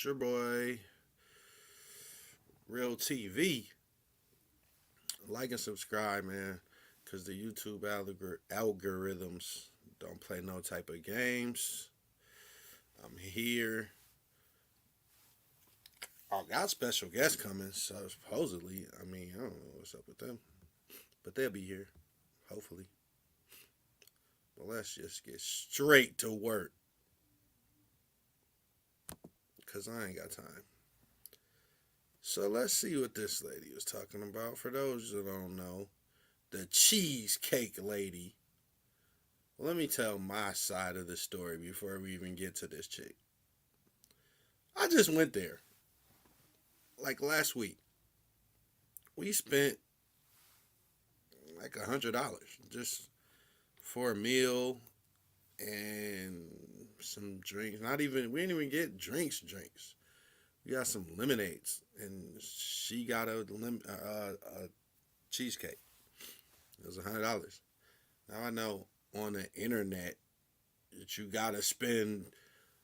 It's your boy, DrRhilTV. Like and subscribe, man, because the YouTube algorithms don't play no type of games. I'm here. I got special guests coming, so supposedly, I don't know what's up with them, but they'll be here, hopefully. But let's just get straight to work, because I ain't got time. So let's see what this lady was talking about. For those that don't know, the cheesecake lady. Well, let me tell my side of the story before we even get to this chick. I just went there. Like last week. We spent like $100 just for a meal and some drinks. We didn't even get drinks. We got some lemonades, and she got a cheesecake. It was $100. Now I know on the internet that you gotta spend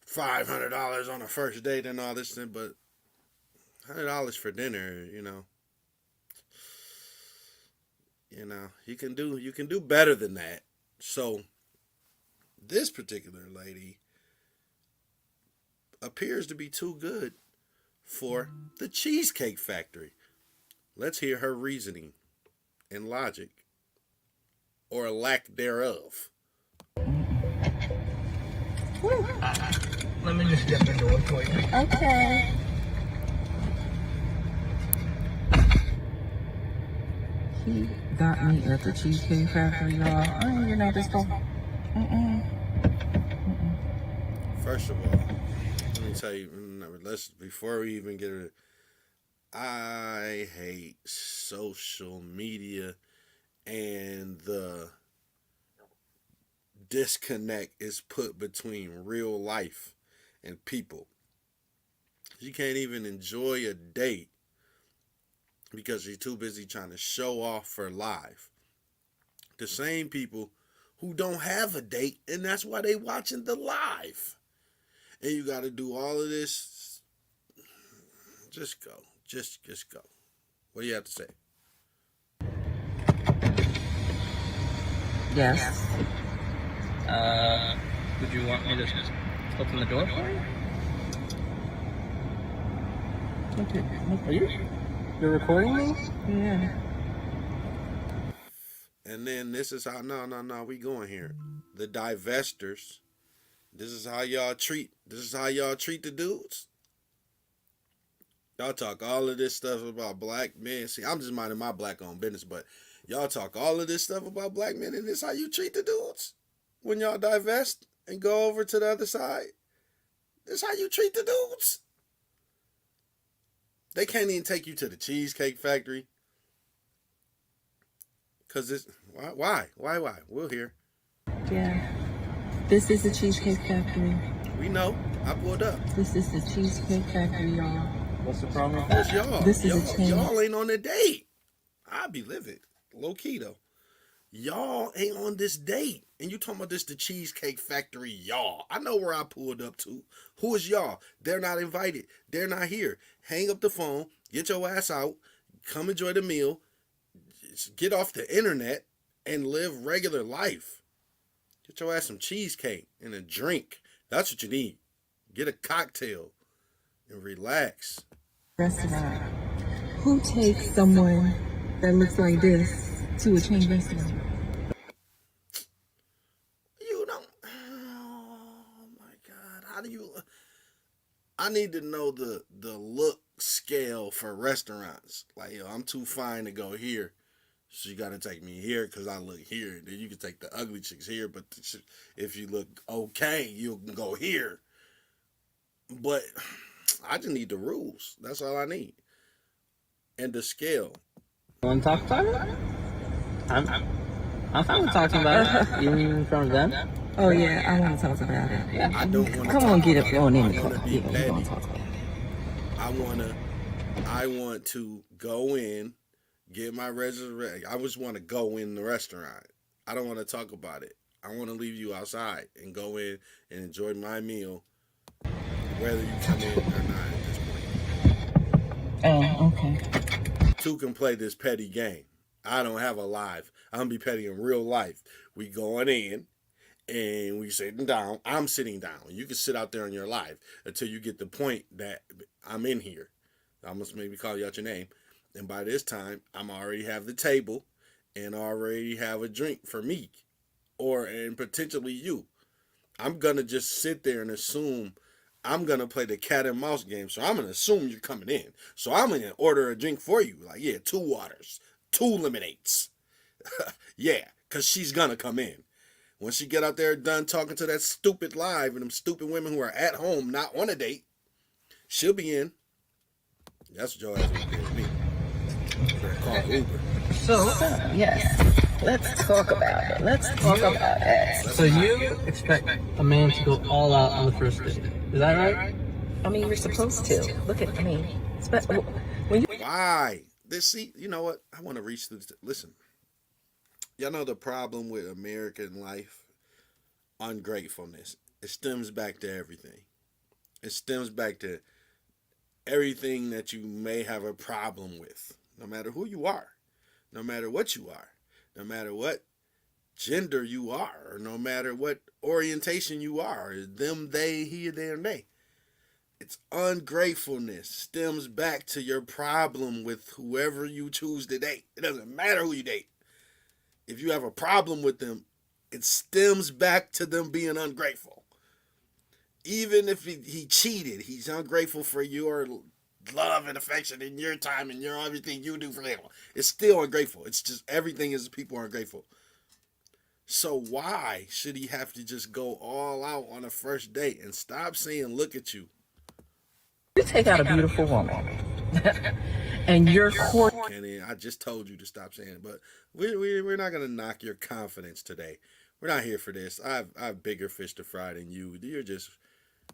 $500 on a first date and all this thing, but $100 for dinner, you can do better than that. So this particular lady appears to be too good for the Cheesecake Factory. Let's hear her reasoning and logic, or lack thereof. Let me just get the door for you. Okay. He got me at the Cheesecake Factory, y'all. I ain't getting out this door. First of all, let me tell you, before we even get it, I hate social media and the disconnect is put between real life and people. You can't even enjoy a date because you're too busy trying to show off for live. The same people who don't have a date, and that's why they watching the live. And you got to do all of this. Just go. Just go. What do you have to say? Yes. Would you want me to just open the door for you? Okay. Are you're recording me? Yeah. And then this is how, no, we going here. The divestors, this is how y'all treat the dudes. Y'all talk all of this stuff about black men. See, I'm just minding my black-owned business, but y'all talk all of this stuff about black men, and this how you treat the dudes? When y'all divest and go over to the other side? This how you treat the dudes? They can't even take you to the Cheesecake Factory. Because it's... Why? We'll hear. Yeah. This is the Cheesecake Factory. We know. I pulled up. This is the Cheesecake Factory, y'all. What's the problem? What's y'all? This is a chain. Y'all ain't on a date. I be living. Low key, though. Y'all ain't on this date. And you talking about this the Cheesecake Factory, y'all. I know where I pulled up to. Who is y'all? They're not invited. They're not here. Hang up the phone. Get your ass out. Come enjoy the meal. Get off the internet and live regular life. Get your ass some cheesecake and a drink. That's what you need. Get a cocktail and relax. Restaurant. Who takes someone that looks like this to a chain restaurant? You don't. Oh my God. How do you? I need to know the look scale for restaurants. Like, I'm too fine to go here. So you got to take me here because I look here. Then you can take the ugly chicks here. But if you look okay, you can go here. But I just need the rules. That's all I need. And the scale. You want to talk about it? I'm fine with talking about it. You mean in front of them? Oh yeah, I want to talk about it. Yeah. I don't want to Come on, get about it on in the I car. wanna be Yeah, we're petty. gonna talk about it. I want to go in, get my reservation. I just want to go in the restaurant. I don't want to talk about it. I want to leave you outside and go in and enjoy my meal, whether you come in or not. Oh, okay. Two can play this petty game. I don't have a live. I'm gonna be petty in real life. We going in and we sitting down. I'm sitting down. You can sit out there on your live until you get the point that I'm in here. I must maybe call you out your name. And by this time, I'm already have the table and already have a drink for me and potentially you. I'm gonna just sit there and assume I'm gonna play the cat and mouse game. So I'm gonna assume you're coming in. So I'm gonna order a drink for you. Like, yeah, 2 waters, 2 lemonades. Yeah, cause she's gonna come in. When she get out there done talking to that stupid live and them stupid women who are at home, not on a date, she'll be in. That's what your ass would do with me. Call Uber. So, yes. Let's talk about it. Let's talk about it. So you expect a man to go all out on the first date. Is that right? I mean, you're supposed to. Look at, I mean, when you... Why? See, you know what? I want to reach this. Listen, y'all know the problem with American life? Ungratefulness. It stems back to everything. It stems back to everything that you may have a problem with. No matter who you are. No matter what you are. No matter what gender you are. Or no matter what orientation you are. Them, they, he, there, and they. It's ungratefulness stems back to your problem with whoever you choose to date. It doesn't matter who you date. If you have a problem with them, it stems back to them being ungrateful. Even if he cheated, he's ungrateful for your love and affection and your time and your everything you do for them. It's still ungrateful. It's just everything is people are ungrateful. So why should he have to just go all out on a first date and stop saying, look at you? You take out a beautiful woman, and you're courting. Kenny, I just told you to stop saying it, but we're not gonna knock your confidence today. We're not here for this. I have bigger fish to fry than you. You're just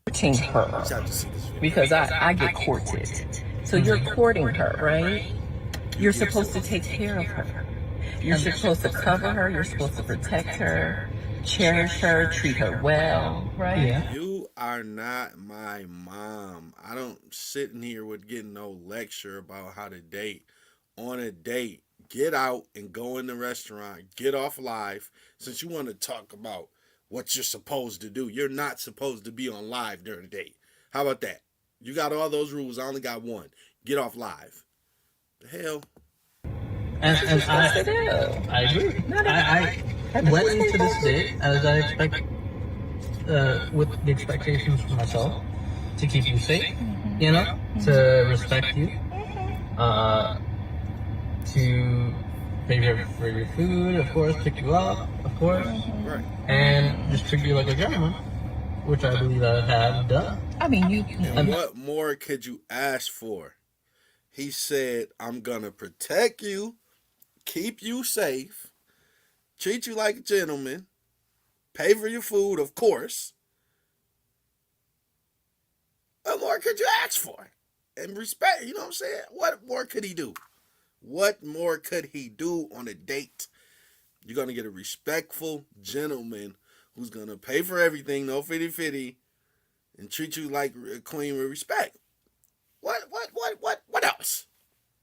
her you have to see this video. because I get courted. So you're courting her, right? You're supposed to take care of her. You're supposed to cover her. You're supposed to protect her, cherish her, treat her well, right? Yeah. You are not my mom. I don't sit in here with getting no lecture about how to date. On a date, get out and go in the restaurant. Get off live. Since you want to talk about what you're supposed to do, you're not supposed to be on live during the date. How about that? You got all those rules. I only got one. Get off live. The hell? And I agree. I went into this date as I expect, with the expectations for myself to keep you safe, you know, to respect you, to pay for your food, of course, pick you up, of course, Right. and just treat you like a gentleman, which I believe I have done. I mean, you. And what more could you ask for? He said, I'm going to protect you, keep you safe, treat you like a gentleman, pay for your food, of course. What more could you ask for? And respect, you know what I'm saying? What more could he do? What more could he do on a date? You're going to get a respectful gentleman who's going to pay for everything, no fitty-fitty, and treat you like a queen with respect. What else?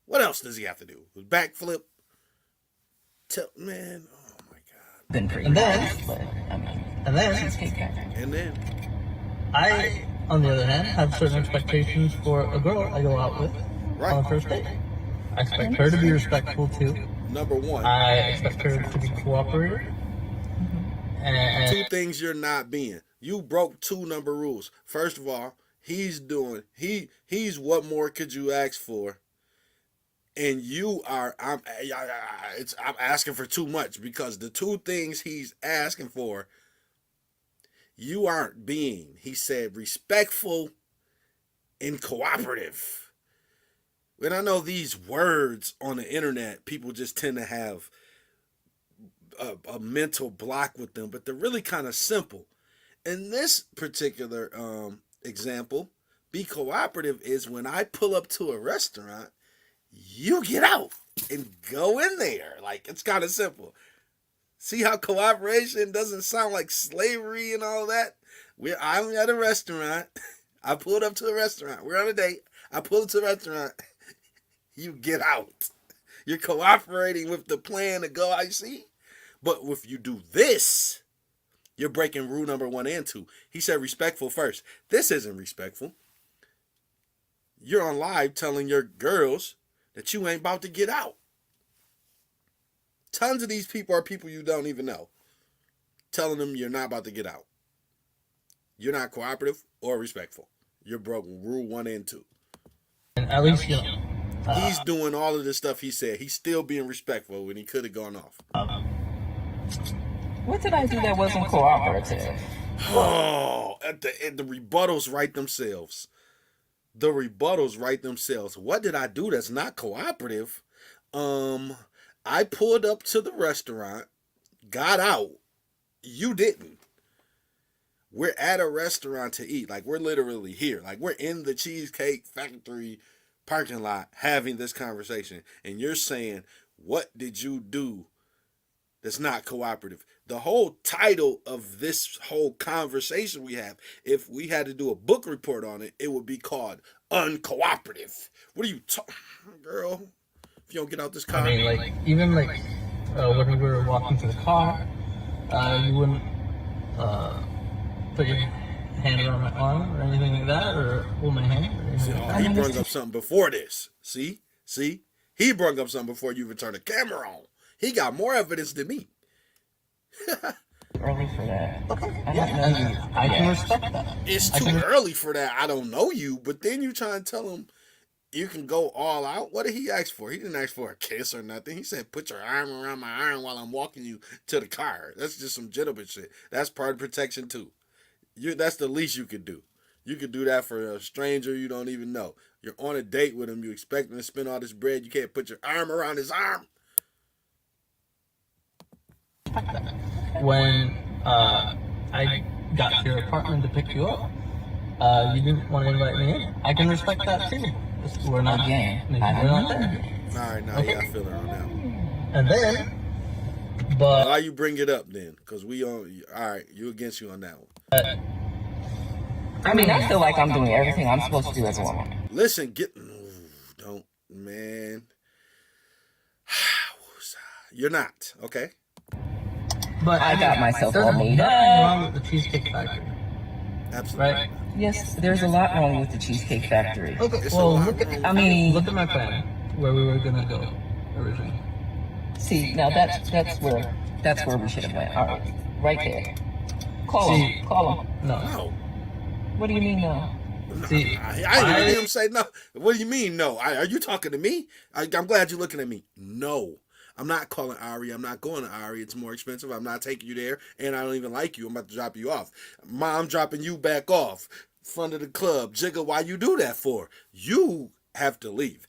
What else does he have to do? Backflip? Man, oh my God. Been pretty And then- nice, but I mean, And then, cheesecake factory. And then, I, on the other hand, have certain expectations for a girl I go out with on the first date. I expect her to be respectful too. number one, I expect her to be cooperative. And two things you're not being. You broke 2 number rules. First of all, he's what more could you ask for? And you are, I'm asking for too much, because the 2 things he's asking for, you aren't being. He said respectful and cooperative. And I know these words on the internet, people just tend to have a mental block with them, but they're really kind of simple. In this particular example, be cooperative is when I pull up to a restaurant, you get out and go in there. Like, it's kind of simple. See how cooperation doesn't sound like slavery and all that? I'm at a restaurant. I pulled up to a restaurant. We're on a date. I pulled up to a restaurant. you get out. You're cooperating with the plan to go IC. But if you do this, you're breaking rule number 1 and 2. He said respectful first. This isn't respectful. You're on live telling your girls that you ain't about to get out. Tons of these people are people you don't even know. Telling them you're not about to get out. You're not cooperative or respectful. You're broken rule 1 and 2. And at least, you know. He's doing all of the stuff he said. He's still being respectful when he could have gone off. What did I do that wasn't cooperative? Oh, the rebuttals write themselves. The rebuttals write themselves. What did I do that's not cooperative? I pulled up to the restaurant, got out. You didn't. We're at a restaurant to eat. Like, we're literally here. Like, we're in the Cheesecake Factory parking lot having this conversation. And you're saying, what did you do that's not cooperative? The whole title of this whole conversation we have, if we had to do a book report on it, it would be called Uncooperative. What are you talking, girl? If you don't get out this car. I mean, like, even like when we were walking to the car, you wouldn't put your hand around my arm or anything like that, or hold my hand or anything like that. He brought up something before this. See? He brought up something before you even turned the camera on. He got more evidence than me. Early for that. I can respect that. It's too early for that. I don't know you, but then you try and tell him you can go all out. What did he ask for? He didn't ask for a kiss or nothing. He said, put your arm around my arm while I'm walking you to the car. That's just some gentleman shit. That's part of protection too. That's the least you could do. You could do that for a stranger you don't even know. You're on a date with him. You expect him to spend all this bread. You can't put your arm around his arm. When I got to your apartment to pick you up, you didn't want to invite me in. I can respect that too. We're not Again, we're not there. All right, now you got to feel her on that one. And then, but Why you bring it up then? Because we on. All right, you against you on that one. I mean, I feel like I'm doing everything I'm supposed to do as a woman. Listen, don't, man. You're not, okay? but I got myself all there's made nothing up. wrong with the Cheesecake Factory, Absolutely. right? Yes, there's a lot wrong with the Cheesecake Factory. Okay, It's a well, lot look wrong. at I mean, look at my plan where we were gonna go originally. see, now that's where we should have went. All right there. Call See- him. Call him. No, No. What do you mean no? see, I didn't hear him say no. What do you mean no? Are you talking to me? I'm glad you're looking at me. No. I'm not calling Ari. I'm not going to Ari. It's more expensive. I'm not taking you there. And I don't even like you. I'm about to drop you off. Mom dropping you back off. Front of the club. Jigga, why you do that for? You have to leave.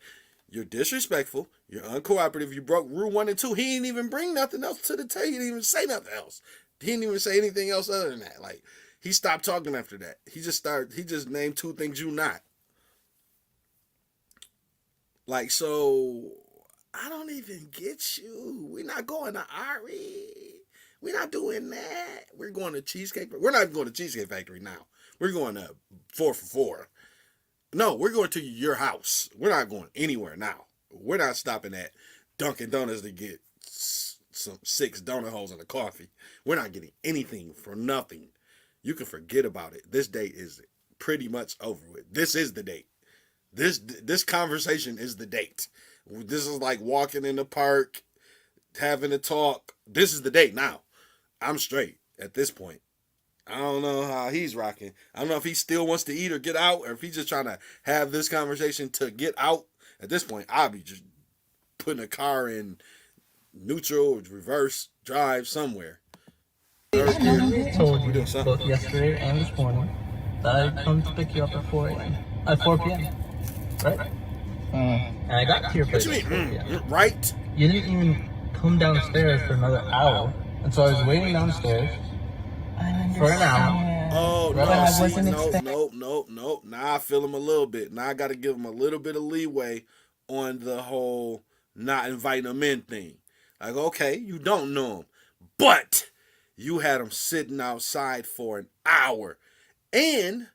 You're disrespectful. You're uncooperative. You broke rule 1 and 2. He didn't even bring nothing else to the table. He didn't even say nothing else. He didn't even say anything else other than that. Like, he stopped talking after that. He just named 2 things you not. Like, so I don't even get you. We're not going to Ari. We're not doing that. We're going to Cheesecake. We're not going to Cheesecake Factory now. We're going to 4 for 4. No, we're going to your house. We're not going anywhere now. We're not stopping at Dunkin' Donuts to get some 6 donut holes and a coffee. We're not getting anything for nothing. You can forget about it. This date is pretty much over with. This is the date. This conversation is the date. This is like walking in the park, having a talk. This is the date now. I'm straight at this point. I don't know how he's rocking. I don't know if he still wants to eat or get out, or if he's just trying to have this conversation to get out. At this point, I'll be just putting a car in neutral or reverse drive somewhere. Third gear. I told We you doing something. both yesterday and this morning that I'd come to pick you up at 4 a.m. At 4 p.m. Right? And I got to your What place you at 4 mean? p.m. Right? You didn't even come downstairs for another hour, and so I was waiting downstairs for an hour. Oh, But no, I see, wasn't no. expect- Now I feel him a little bit. Now I got to give him a little bit of leeway on the whole not inviting him in thing. Like, okay, you don't know him, but you had him sitting outside for an hour, and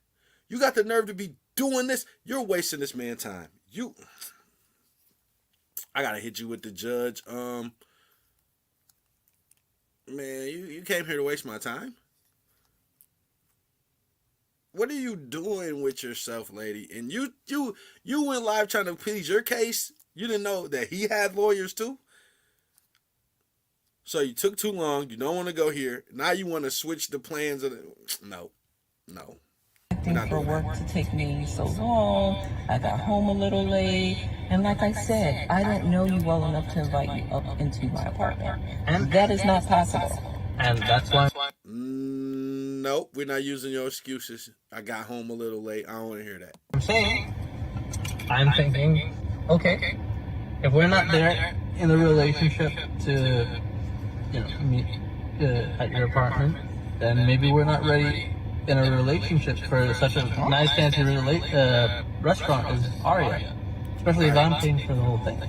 you got the nerve to be doing this. You're wasting this man's time. I gotta hit you with the judge. Man, you came here to waste my time. What are you doing with yourself, lady? And you went live trying to plead your case. You didn't know that he had lawyers too. So you took too long. You don't want to go here. Now you want to switch the plans of the. No, no. Thing for work to take me so long. I got home a little late. And like I said, I don't know you well enough to invite you up into my apartment. And that is not possible. And that's why. Nope, we're not using your excuses. I got home a little late. I don't want to hear that. I'm thinking, okay, if we're not there in a relationship to, meet at your apartment, then maybe we're not ready in a relationship for such a nice fancy restaurant as Aria. Especially if I'm paying for the whole thing.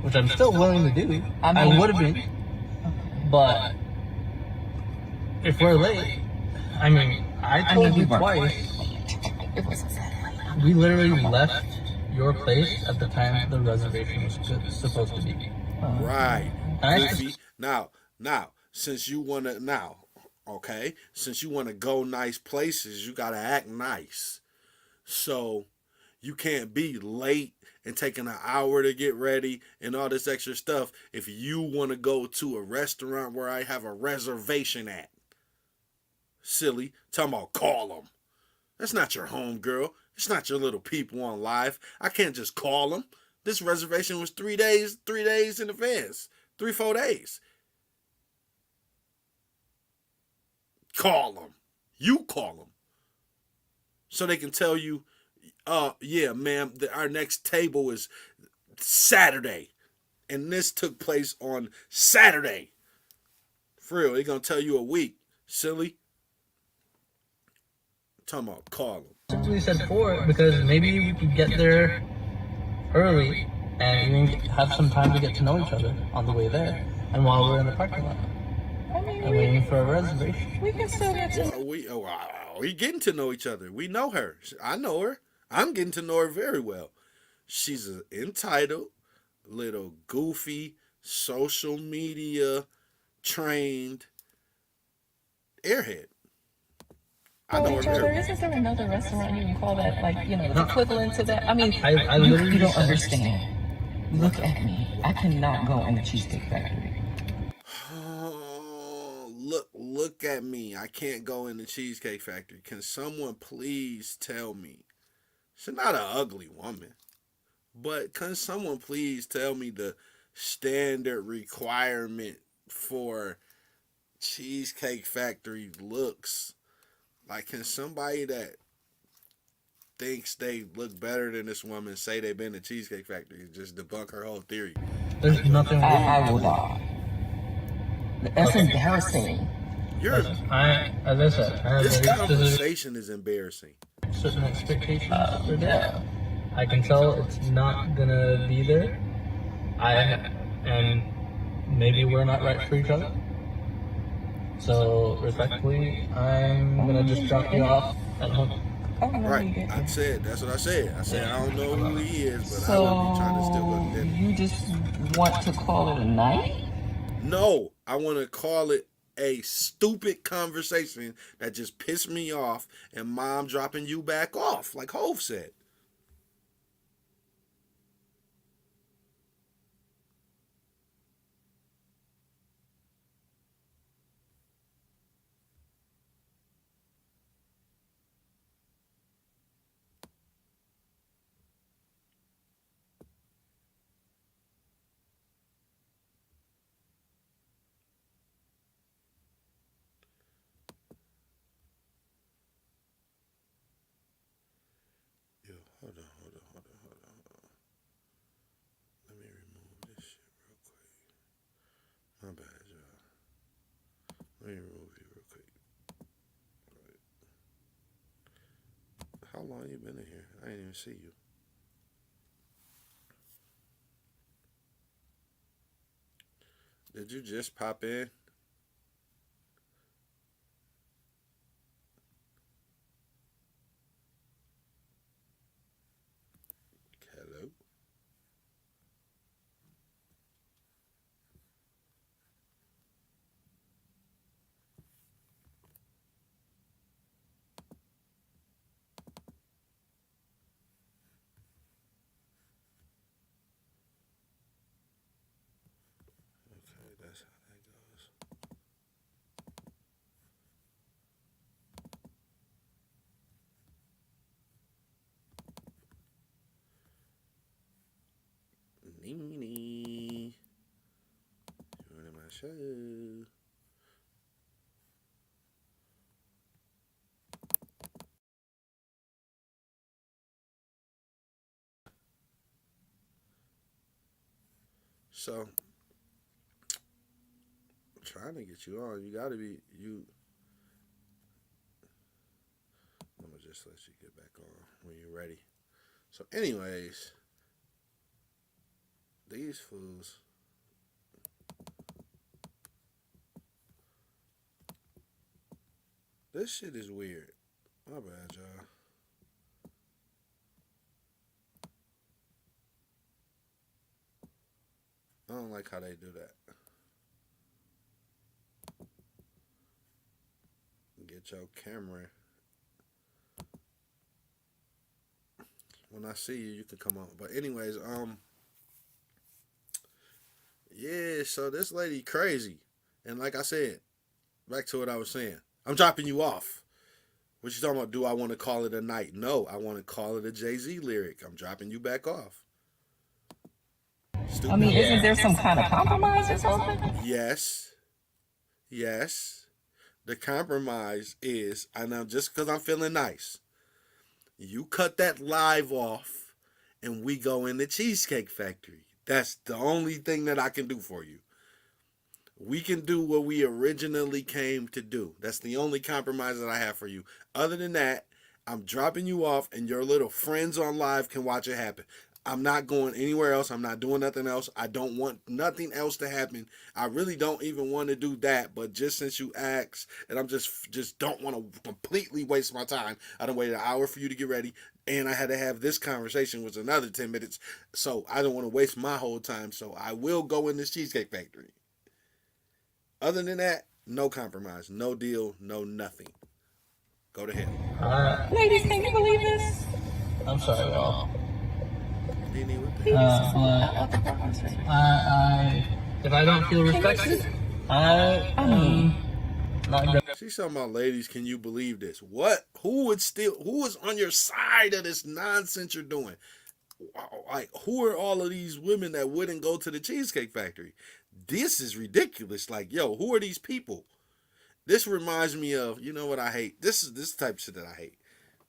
Which I'm still willing to do. I would have been. But if we're late, I told you twice. It was a satellite. We literally left your place at the time the reservation was supposed to be. Right. I- Goofy. Now, since you want to, since you want to go nice places, you got to act nice. So you can't be late and taking an hour to get ready and all this extra stuff if you want to go to a restaurant where I have a reservation at. Silly. Talking about call them. That's not your home, girl. It's not your little people on live. I can't just call them. This reservation was 3 days in advance. 3-4 days. Call them. You call them. So they can tell you, yeah, ma'am, our next table is Saturday. And this took place on Saturday. For real, they're going to tell you a week. Silly. Talking about call them. Simply said 4 because maybe we could get there early and even have some time to get to know each other on the way there and while we're in the parking lot. And waiting for a reservation. We can still get to We getting to know each other. We know her. I know her. I'm getting to know her very well. She's an entitled, little goofy, social media trained airhead. I know her very well. Isn't there another restaurant you can call that, equivalent to that? I mean, I you literally don't said- understand. Look at me. I cannot go in the Cheesecake Factory. Oh, look at me. I can't go in the Cheesecake Factory. Can someone please tell me? She's not an ugly woman. But can someone please tell me the standard requirement for Cheesecake Factory looks? Like, can somebody that thinks they look better than this woman say they've been to Cheesecake Factory and just debunk her whole theory? There's nothing wrong. I will not. That's embarrassing. You're, As I said, I have this very specific conversation is embarrassing. certain expectations for that. I can tell it's not gonna be there. And maybe we're not right for each other. So respectfully, I'm gonna just drop you off at home. Right. That's what I said. I said I don't know who he is, but I would be trying to still go to dinner. You just want to call it a night? No, I want to call it a stupid conversation that just pissed me off and mom dropping you back off, like Hov said. Yo, hold on. Let me remove this shit real quick. My bad, y'all. Let me remove you real quick. Right. How long you been in here? I didn't even see you. Did you just pop in? Hello? Nene. You running my show. So, I'm trying to get you on. You gotta be, I'm gonna just let you get back on when you're ready. So, anyways, these fools. This shit is weird. My bad, y'all. I don't like how they do that. Get your camera. When I see you, you can come on. But anyways, yeah, so this lady crazy. And like I said, back to what I was saying. I'm dropping you off. What you talking about? Do I want to call it a night? No, I want to call it a Jay-Z lyric. I'm dropping you back off. Stupid. I mean, isn't there some kind of compromise or something? Yes. Yes. The compromise is, I know just because I'm feeling nice, you cut that live off and we go in the Cheesecake Factory. That's the only thing that I can do for you. We can do what we originally came to do. That's the only compromise that I have for you. Other than that, I'm dropping you off and your little friends on live can watch it happen. I'm not going anywhere else. I'm not doing nothing else. I don't want nothing else to happen. I really don't even want to do that. But just since you asked, and I'm just don't want to completely waste my time. I done waited an hour for you to get ready. And I had to have this conversation, which was another 10 minutes. So I don't want to waste my whole time. So I will go in this Cheesecake Factory. Other than that, no compromise. No deal. No nothing. Go to hell. Ladies, can you believe this? I'm sorry, y'all. If I don't feel respected, I not gonna. She's talking about, ladies, can you believe this? What? Who is on your side of this nonsense you're doing? Like, who are all of these women that wouldn't go to the Cheesecake Factory? This is ridiculous. Like, yo, who are these people? This reminds me of, you know what I hate? This is this type of shit that I hate.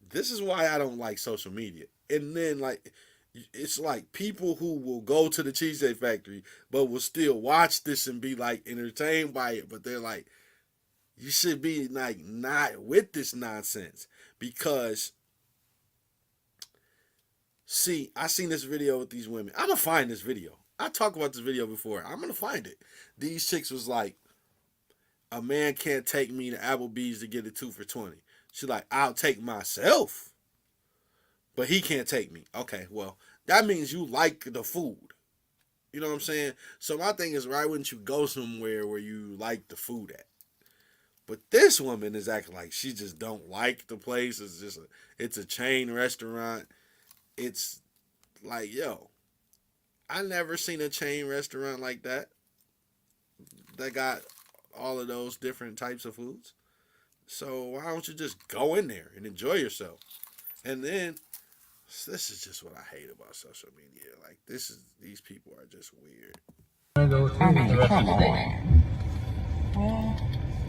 This is why I don't like social media. And then, like, it's like people who will go to the Cheesecake Factory but will still watch this and be like entertained by it, but they're like, you should be like not with this nonsense. Because see, I seen this video with these women. I'm gonna find this video. I talked about this video before. I'm gonna find it. These chicks was like, a man can't take me to Applebee's to get a 2 for $20. She's like, I'll take myself, but he can't take me. Okay, well, that means you like the food. You know what I'm saying? So my thing is, why wouldn't you go somewhere where you like the food at? But this woman is acting like she just don't like the place. It's just it's a chain restaurant. It's like, yo, I never seen a chain restaurant like that got all of those different types of foods. So why don't you just go in there and enjoy yourself? And then, this is just what I hate about social media. Like, these people are just weird.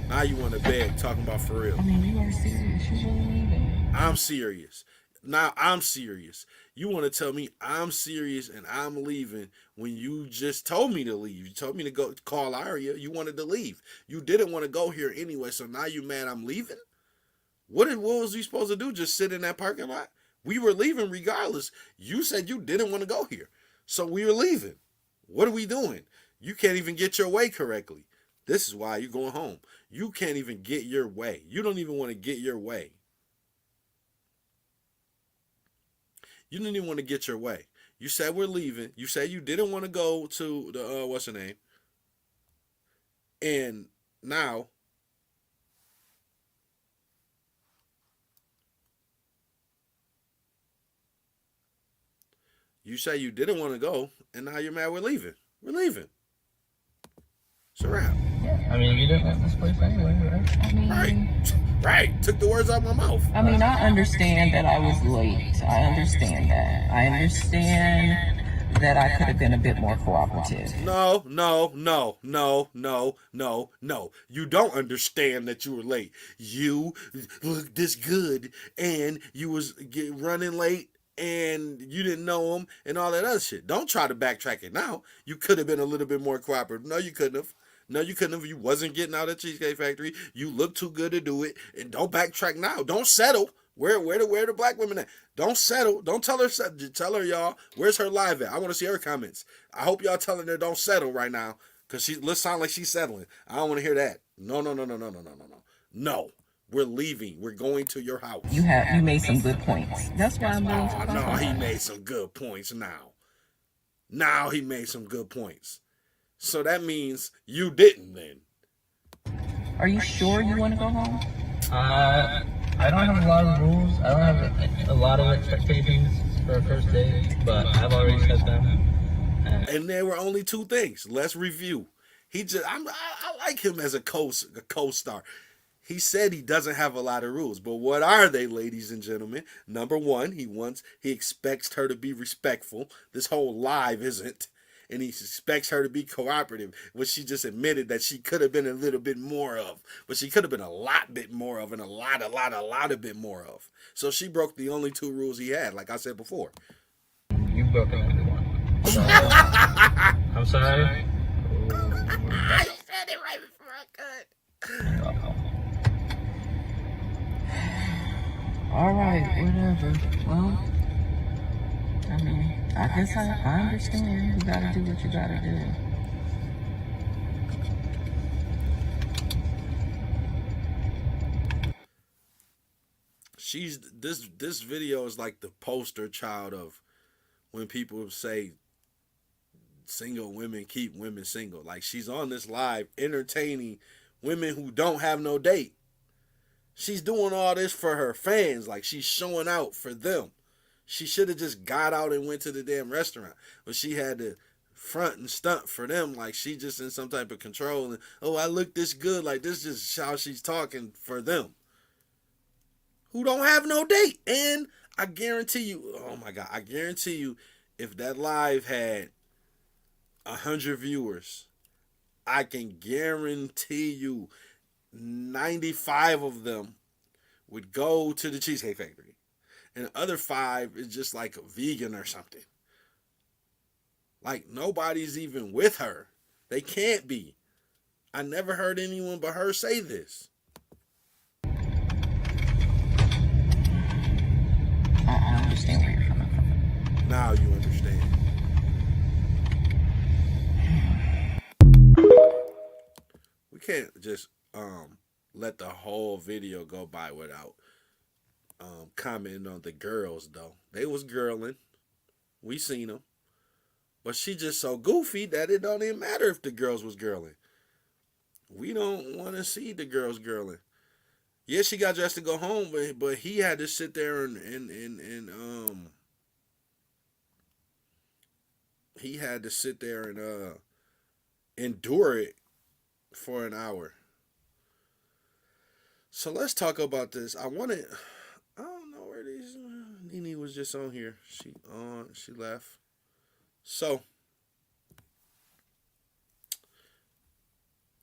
Now you want to beg, talking about for real. I mean, you are serious. You really need it. I'm serious. Now I'm serious. You want to tell me I'm serious and I'm leaving when you just told me to leave. You told me to go call Aria. You wanted to leave. You didn't want to go here anyway, so now you mad I'm leaving? What was we supposed to do? Just sit in that parking lot? We were leaving regardless. You said you didn't want to go here, so we were leaving. What are we doing? You can't even get your way correctly. This is why you're going home. You can't even get your way. You don't even want to get your way. You didn't even want to get your way. You said we're leaving. You said you didn't want to go to the, what's her name? And now, you say you didn't want to go, and now you're mad we're leaving. We're leaving. It's a wrap. I mean, you didn't like this place anyway, right? I mean, Right. Took the words out of my mouth. I mean, I understand that I was late. I understand that. I understand that I could have been a bit more cooperative. No. You don't understand that you were late. You looked this good, and you was running late, and you didn't know him, and all that other shit. Don't try to backtrack it now. You could have been a little bit more cooperative. No, you couldn't have. No, you couldn't have. You wasn't getting out of Cheesecake Factory. You looked too good to do it, and don't backtrack now. Don't settle. Where the black women at? Don't settle. Don't tell her. Tell her, y'all. Where's her live at? I want to see her comments. I hope y'all telling her don't settle right now, cause let's sound like she's settling. I don't want to hear that. No. No. We're leaving. We're going to your house. You made some good points. That's why I'm willing to Oh talk no, about he it. made some good points now. Now he made some good points. So that means you didn't then. Are you sure you want to go home? I don't have a lot of rules. I don't have a lot of expectations for a first date, but I've already set them. And there were only two things. Let's review. I like him as a co-star. He said he doesn't have a lot of rules, but what are they, ladies and gentlemen? Number one, he expects her to be respectful. This whole live isn't. And he expects her to be cooperative, which she just admitted that she could have been a little bit more of. But she could have been a lot bit more of, and a lot bit more of. So she broke the only two rules he had, like I said before. You've broken every one. So, I'm sorry. I said it right before I could. All right, whatever. Well, I mean, I guess I understand. You gotta do what you gotta do. This video is like the poster child of when people say single women keep women single. Like, she's on this live entertaining women who don't have no date. She's doing all this for her fans. Like, she's showing out for them. She should have just got out and went to the damn restaurant. But she had to front and stunt for them. Like, she just in some type of control. And, oh, I look this good. Like, this is just how she's talking for them, who don't have no date. And I guarantee you, oh my God, I guarantee you, if that live had 100 viewers, I can guarantee you 95 of them would go to the Cheesecake Factory. And the other 5 is just like a vegan or something. Like, nobody's even with her. They can't be. I never heard anyone but her say this. I understand where you're coming from. Now you understand. We can't just let the whole video go by without commenting on the girls, though. They was girling. We seen them. But she just so goofy that it don't even matter if the girls was girling. We don't want to see the girls girling. Yeah, she got dressed to go home, but he had to sit there and he had to sit there and endure it for an hour. So let's talk about this. I don't know where these. Nene was just on here. She left. So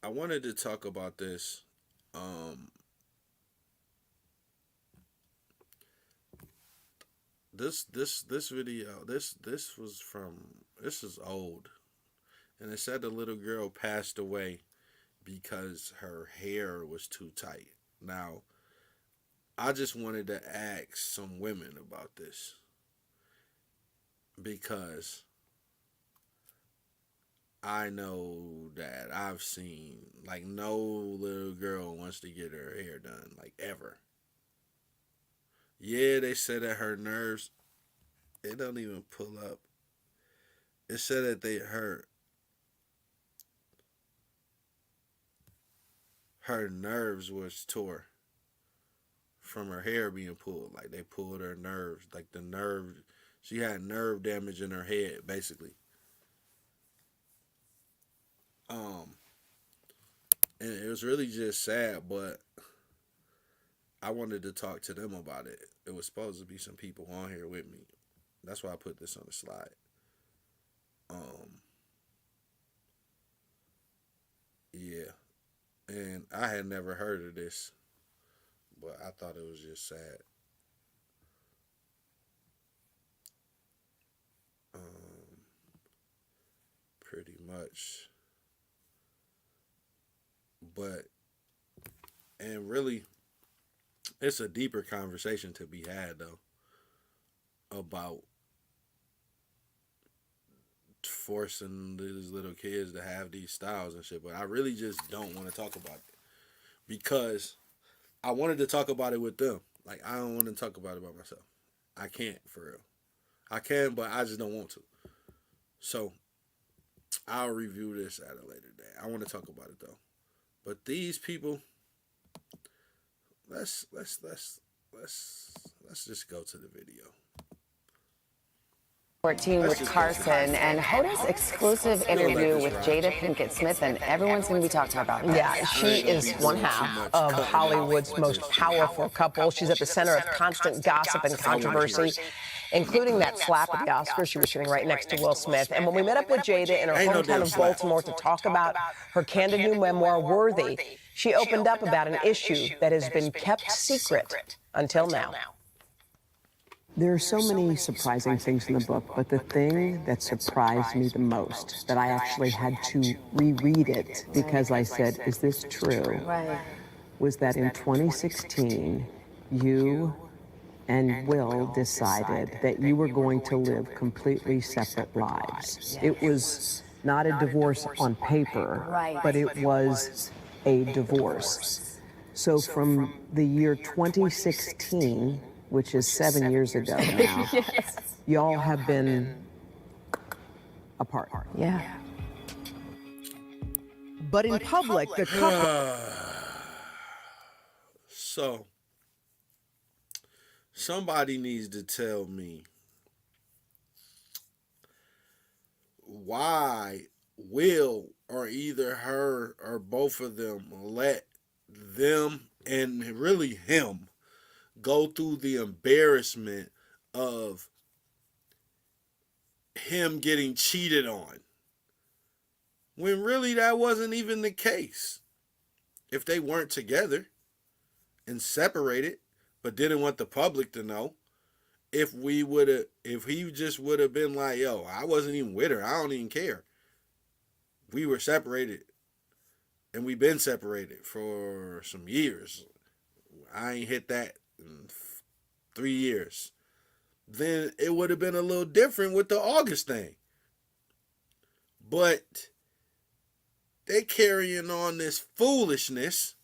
I wanted to talk about this. This video, this is old, and it said the little girl passed away because her hair was too tight. Now, I just wanted to ask some women about this, because I know that I've seen, like, no little girl wants to get her hair done, like, ever. Yeah, they said that her nerves, it don't even pull up. It said that her nerves was tore from her hair being pulled. Like, they pulled her nerves, like the nerve, she had nerve damage in her head, basically. And it was really just sad, but I wanted to talk to them about it. It was supposed to be some people on here with me. That's why I put this on the slide. Yeah, and I had never heard of this, but I thought it was just sad. Um, Pretty much, but and really, it's a deeper conversation to be had though about forcing these little kids to have these styles and shit. But I really just don't want to talk about it because I wanted to talk about it with them. Like I don't want to talk about it by myself. I can't for real. I can, but I just don't want to. So I'll review this at a later day. I want to talk about it though. But these people, let's just go to the video. 14 with Carson and Hoda's exclusive interview with Jada Pinkett Smith, and everyone's going to be talking about that. Yeah, she is one half of Hollywood's most powerful couple. She's at the center of constant gossip and controversy, including that slap at the Oscars. She was sitting right next to Will Smith. And when we met up with Jada in her hometown of Baltimore to talk about her candid new memoir, Worthy, she opened up about an issue that has been kept secret until now. There are so many surprising things in the book, but the thing that surprised me the most, that I actually had to reread it because I said, is this true? Right. Was that in 2016, you and Will decided that you were going to live completely separate lives. It was not a divorce on paper, but it was a divorce. So from the year 2016, which is 7 years ago now, y'all have been apart. Yeah. But in public, the couple... So, somebody needs to tell me why Will or either her or both of them let them and really him go through the embarrassment of him getting cheated on when really that wasn't even the case. If they weren't together and separated but didn't want the public to know, if he just would have been like, yo, I wasn't even with her, I don't even care, we were separated and we've been separated for some years, I ain't hit that in 3 years, then it would have been a little different with the August thing. But they carrying on this foolishness,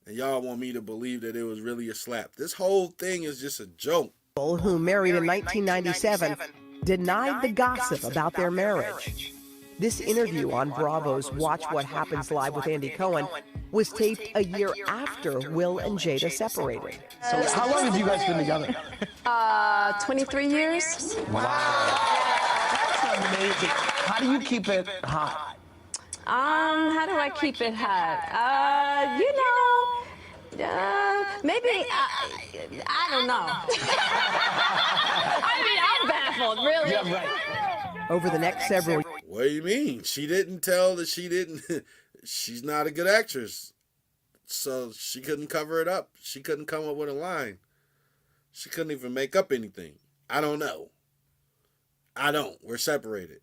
and y'all want me to believe that it was really a slap. This whole thing is just a joke. who married in 1997 denied the gossip about their marriage. This interview on Bravo's Watch What Happens Live with Andy Cohen was taped a year after Will and Jada separated. So how long have you guys been together? 23 years. Wow. That's amazing. How do you keep it hot? How do I keep it hot? Maybe, I don't know. I mean, I'm baffled, really. Yeah, right. Over the next several What do you mean? She didn't tell that she didn't. She's not a good actress. So she couldn't cover it up. She couldn't come up with a line. She couldn't even make up anything. I don't know. We're separated.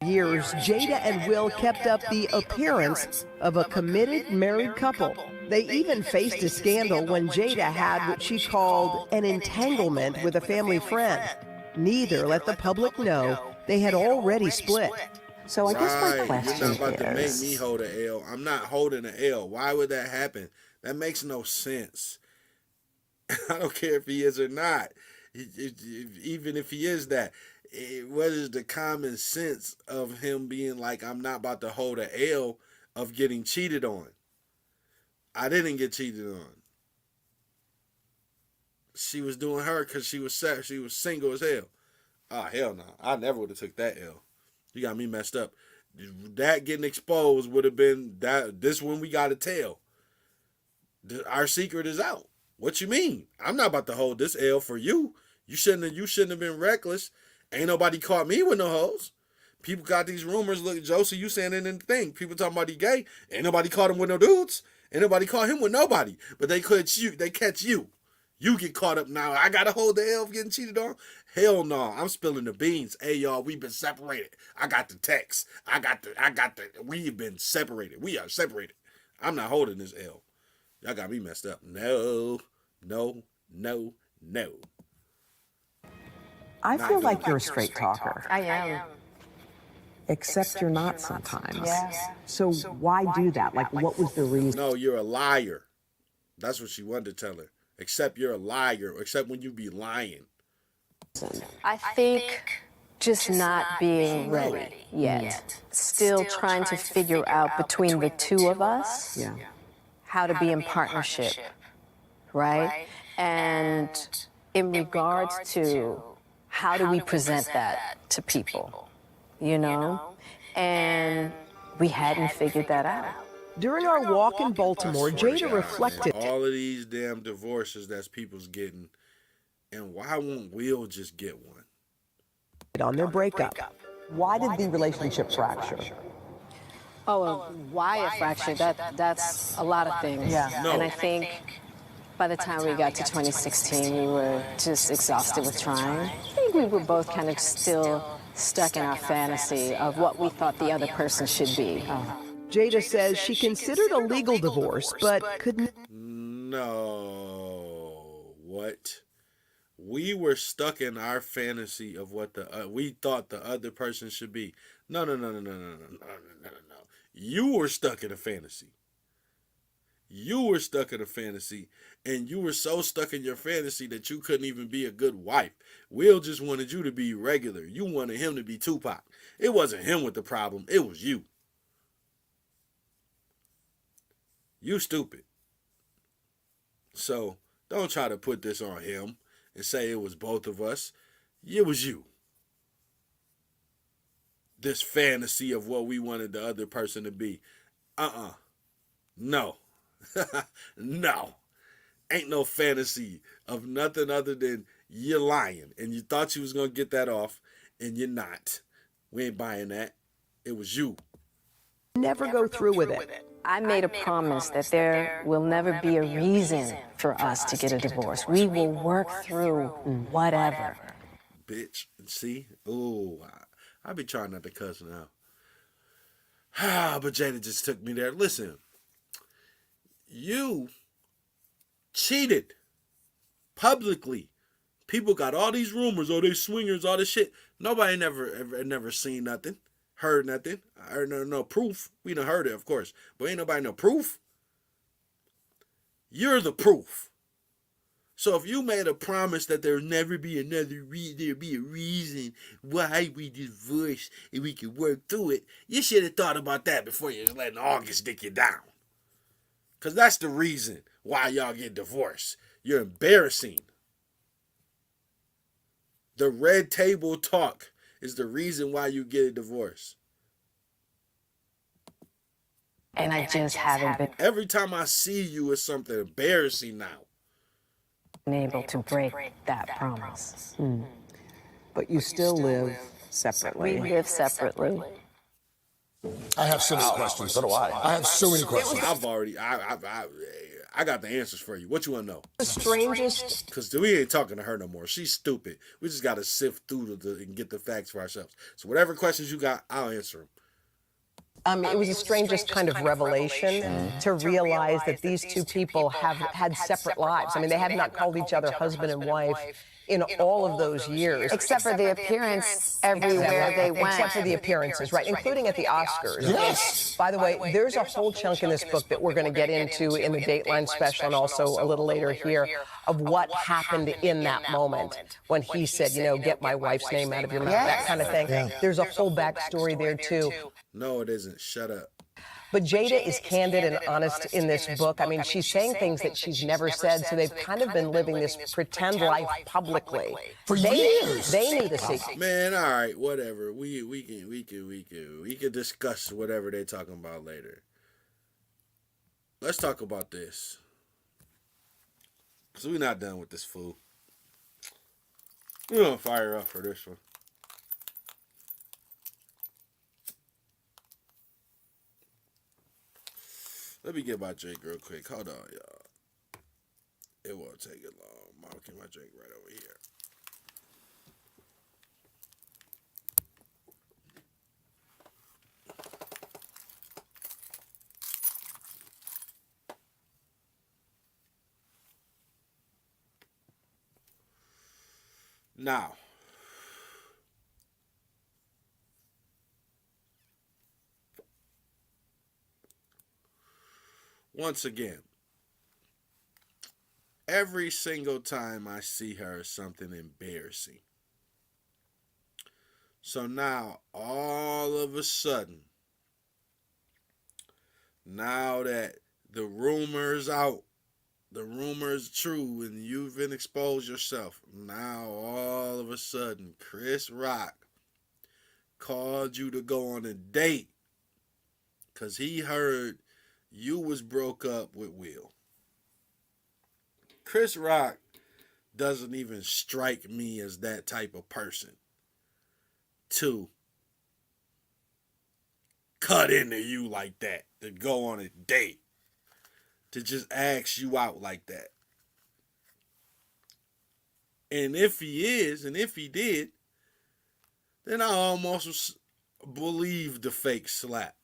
years, Jada and Will kept up the appearance of a committed married couple. They even faced a scandal when Jada had what she called an entanglement with a family friend. Neither let the public know they had already split. So I guess my question You're not about to make is, me hold an L. I'm not holding an L. Why would that happen? That makes no sense. I don't care if he is or not. Even if he is that, what is the common sense of him being like, I'm not about to hold an L of getting cheated on? I didn't get cheated on. She was doing her because she was single as hell. Oh, hell no. I never would have took that L. You got me messed up. That getting exposed would have been that. This one we got to tell. Our secret is out. What you mean? I'm not about to hold this L for you. You shouldn't have been reckless. Ain't nobody caught me with no hoes. People got these rumors. Look, Josie, you saying it in the thing. People talking about he gay. Ain't nobody caught him with no dudes. Ain't nobody caught him with nobody. But they catch you. They catch you. You get caught up now. I gotta hold the L of getting cheated on. Hell no. I'm spilling the beans. Hey y'all, we've been separated. I got the text. We've been separated. We are separated. I'm not holding this L. Y'all got me messed up. No. I Not feel good. like you're a straight talker, I am. except you're not sometimes. Yeah. So why do that? Like, what was the reason? No, you're a liar. That's what she wanted to tell her. Except you're a liar. Except when you be lying. I think just not being ready yet. Still trying to figure out between the two of us Yeah. how to be in partnership, right? And in regards to how do we present that to people, you know? And we hadn't figured that out. During our walk in Baltimore, Jada reflected All of these damn divorces that's people's getting. And why won't Will just get one? on their breakup. Why did the relationship fracture? Oh, well, why a fracture? That's a lot of things. Yeah. No. And I think by the time we got to 2016, we were just exhausted with trying. I think we were both kind of still stuck in our fantasy of what we thought the other person should be. Jada says she considered a legal divorce, but couldn't. No. What? We were stuck in our fantasy of what we thought the other person should be. No. You were stuck in a fantasy. You were stuck in a fantasy, and you were so stuck in your fantasy that you couldn't even be a good wife. Will just wanted you to be regular. You wanted him to be Tupac. It wasn't him with the problem. It was you. You stupid. So don't try to put this on him and say it was both of us. It was you. This fantasy of what we wanted the other person to be. No. No. Ain't no fantasy of nothing other than you're lying. And you thought you was going to get that off, and you're not. We ain't buying that. It was you. Never go through with it. I made a promise that there will never be a reason for us to get a divorce. We will work through whatever. Bitch. See? Oh, I be trying not to cuss now. But Jada just took me there. Listen. You cheated publicly. People got all these rumors, oh, they swingers, all this shit. Nobody never seen nothing, heard nothing. I heard no proof. We done heard it, of course, but ain't nobody no proof. You're the proof. So if you made a promise that there'll never be there'll be a reason why we divorce and we can work through it, you should have thought about that before you letting August dick you down. Because that's the reason why y'all get divorced. You're embarrassing. The red table talk is the reason why you get a divorce. And I just haven't been Every time I see you, it's something embarrassing now. able to break that promise. But you still live We separately. live separately. I have so many questions. So do I. I have so many questions. I got the answers for you. What you want to know? The strangest. Because we ain't talking to her no more. She's stupid. We just got to sift through and get the facts for ourselves. So whatever questions you got, I'll answer them. It was the strangest kind of revelation to realize that these two people have had separate lives. I mean, they have not called each other husband and wife in all of those years. Except for the appearance everywhere they went. Except for the appearances, right, including at the Oscars. Yes. By the way, there's a whole chunk in this book that we're going to get into in the Dateline special and also a little later here of what happened in that moment when he said, you know, get my wife's name out of your mouth, that kind of thing. There's a whole backstory there, too. No, it isn't. Shut up. But Jada is candid and honest in this book. I mean, she's saying things that she's never said, so they've kind of been living this pretend life publicly. For years. They knew the secret. Man, all right, whatever. We can discuss whatever they're talking about later. Let's talk about this. Because we're not done with this fool. We're going to fire up for this one. Let me get my drink real quick. Hold on, y'all. It won't take it long. I'll get my drink right over here. Now, once again, every single time I see her, something embarrassing. So now, all of a sudden, now that the rumor's out, the rumor's true, and you've been exposed yourself, now all of a sudden, Chris Rock called you to go on a date because he heard you was broke up with Will. Chris Rock doesn't even strike me as that type of person to cut into you like that, to go on a date, to just ask you out like that. And if he is, and if he did, then I almost believe the fake slap.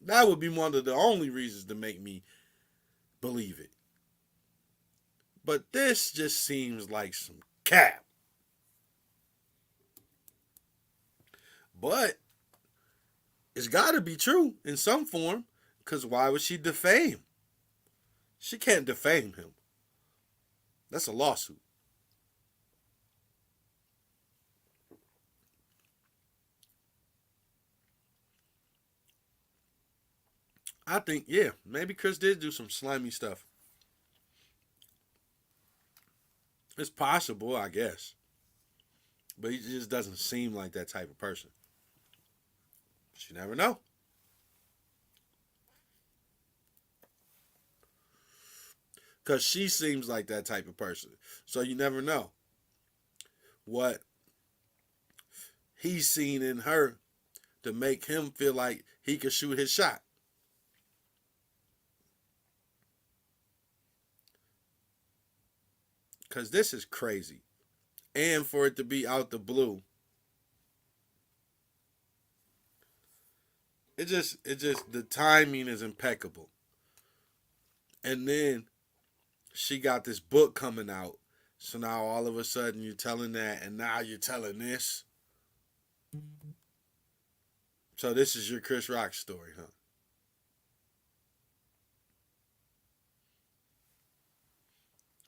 That would be one of the only reasons to make me believe it. But this just seems like some cap. But it's got to be true in some form, because why would she defame? She can't defame him. That's a lawsuit. I think, yeah, maybe Chris did do some slimy stuff. It's possible, I guess. But he just doesn't seem like that type of person. But you never know. Because she seems like that type of person. So you never know what he's seen in her to make him feel like he could shoot his shot. Because this is crazy. And for it to be out the blue. It just, the timing is impeccable. And then she got this book coming out. So now all of a sudden you're telling that, and now you're telling this. So this is your Chris Rock story, huh?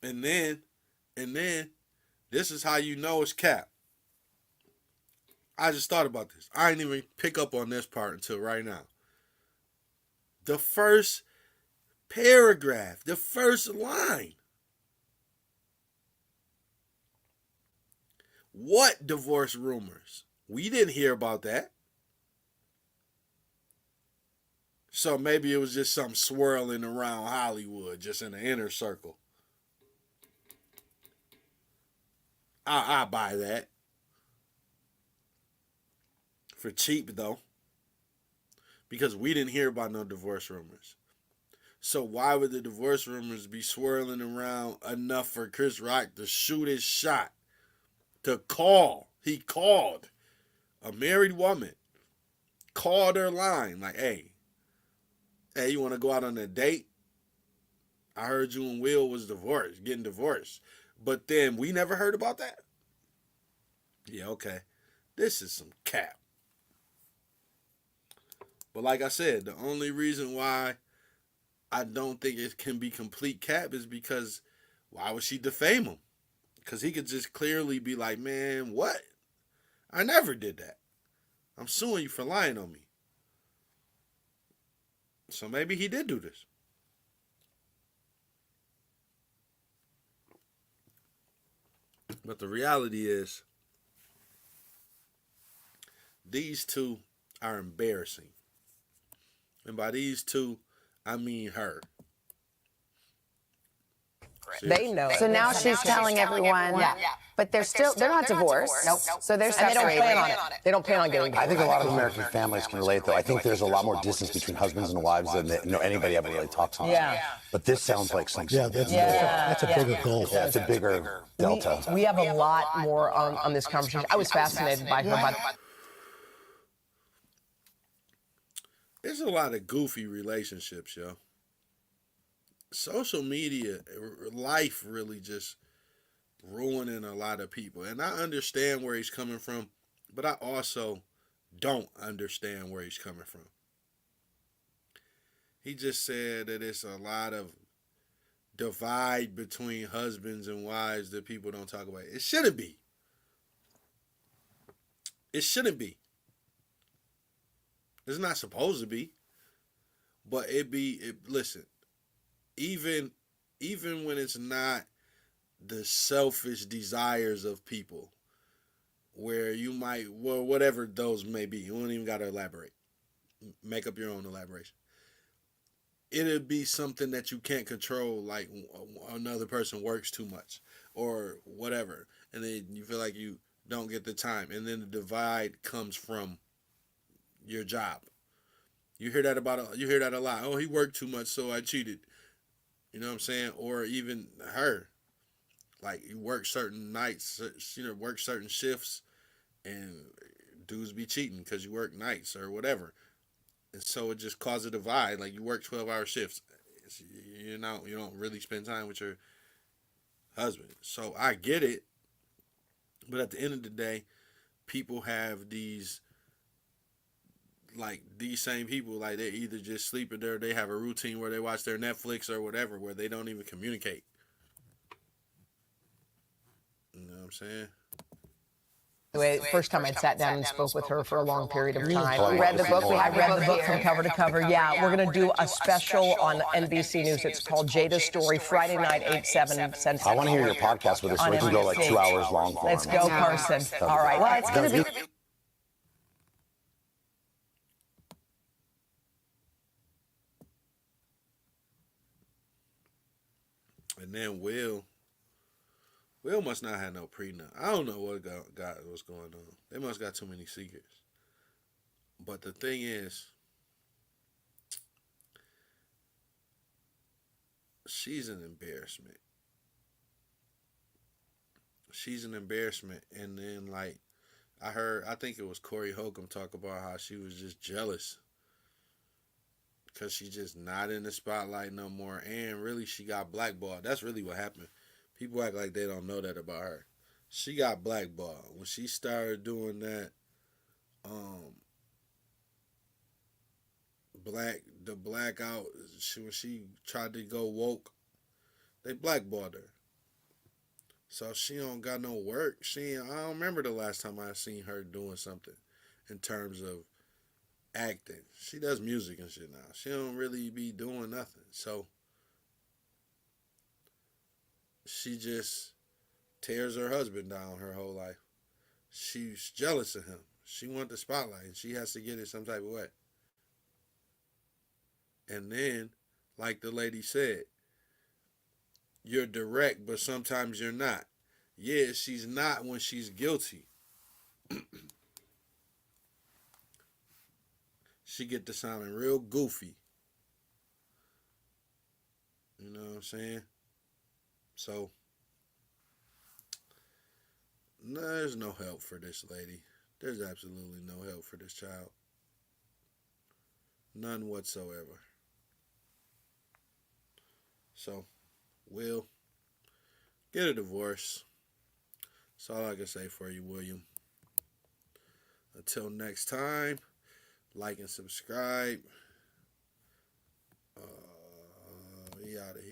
And then, this is how you know it's cap. I just thought about this. I didn't even pick up on this part until right now. The first paragraph, the first line. What divorce rumors? We didn't hear about that. So maybe it was just something swirling around Hollywood, just in the inner circle. I buy that. For cheap, though. Because we didn't hear about no divorce rumors. So why would the divorce rumors be swirling around enough for Chris Rock to shoot his shot? To call. He called. A married woman. Called her line. Like, hey, you want to go out on a date? I heard you and Will was divorced, getting divorced. But then we never heard about that? Yeah, okay. This is some cap. But like I said, the only reason why I don't think it can be complete cap is because why would she defame him? Because he could just clearly be like, man, what? I never did that. I'm suing you for lying on me. So maybe he did do this. But the reality is, these two are embarrassing. And by these two, I mean her. They know it. So now she's telling everyone, but they're not divorced. Nope. So they're And they don't separated. plan on it. They don't plan on getting divorced. I think a lot of American families can relate, though. I think there's a lot more distance between husbands and wives than anybody ever really talks about. Yeah. But this sounds like something. Yeah, that's a bigger goal. Yeah, it's a bigger delta. We have a lot more on this conversation. I was fascinated by her. There's a lot of goofy relationships, yo. Social media, life really just ruining a lot of people. And I understand where he's coming from, but I also don't understand where he's coming from. He just said that it's a lot of divide between husbands and wives that people don't talk about. It shouldn't be. It shouldn't be. It's not supposed to be. But listen, even when it's not the selfish desires of people, where you might, well, whatever those may be, you don't even got to elaborate. Make up your own elaboration. It'll be something that you can't control, like another person works too much or whatever, and then you feel like you don't get the time, and then the divide comes from your job. You hear that a lot. Oh, he worked too much, so I cheated. You know what I'm saying? Or even her. Like, you work certain nights, work certain shifts, and dudes be cheating because you work nights or whatever. And so it just causes a divide. Like, you work 12-hour shifts. You don't really spend time with your husband. So I get it. But at the end of the day, people have these same people, like, they either just sleeping there, they have a routine where they watch their Netflix or whatever, where they don't even communicate. You know what I'm saying? The first time I'd sat down and spoke with her for a long period of time. You read the book? I read the book from cover to cover. Yeah, we're going to do a special on NBC News. It's called Jada's Story, Friday night, 8/7 Central. I want to hear your podcast with us so we can go like 2 hours long for Let's it. go, Carson. All right. Well, it's going to be... And then Will must not have no prenup. I don't know what's going on. They must got too many secrets. But the thing is, she's an embarrassment. She's an embarrassment. And then, like, I think it was Corey Holcomb talk about how she was just jealous because she's just not in the spotlight no more. And really, she got blackballed. That's really what happened. People act like they don't know that about her. She got blackballed. When she started doing that, blackout, when she tried to go woke, they blackballed her. So she don't got no work. I don't remember the last time I seen her doing something in terms of acting. She does music and shit now. She don't really be doing nothing. So she just tears her husband down her whole life. She's jealous of him. She wants the spotlight, and she has to get it some type of way. And then, like the lady said, you're direct, but sometimes you're not. Yeah, she's not when she's guilty. She get to sounding real goofy. You know what I'm saying? So, no, there's no help for this lady. There's absolutely no help for this child. None whatsoever. So, Will, get a divorce. That's all I can say for you, William. Until next time, like and subscribe. We out of here.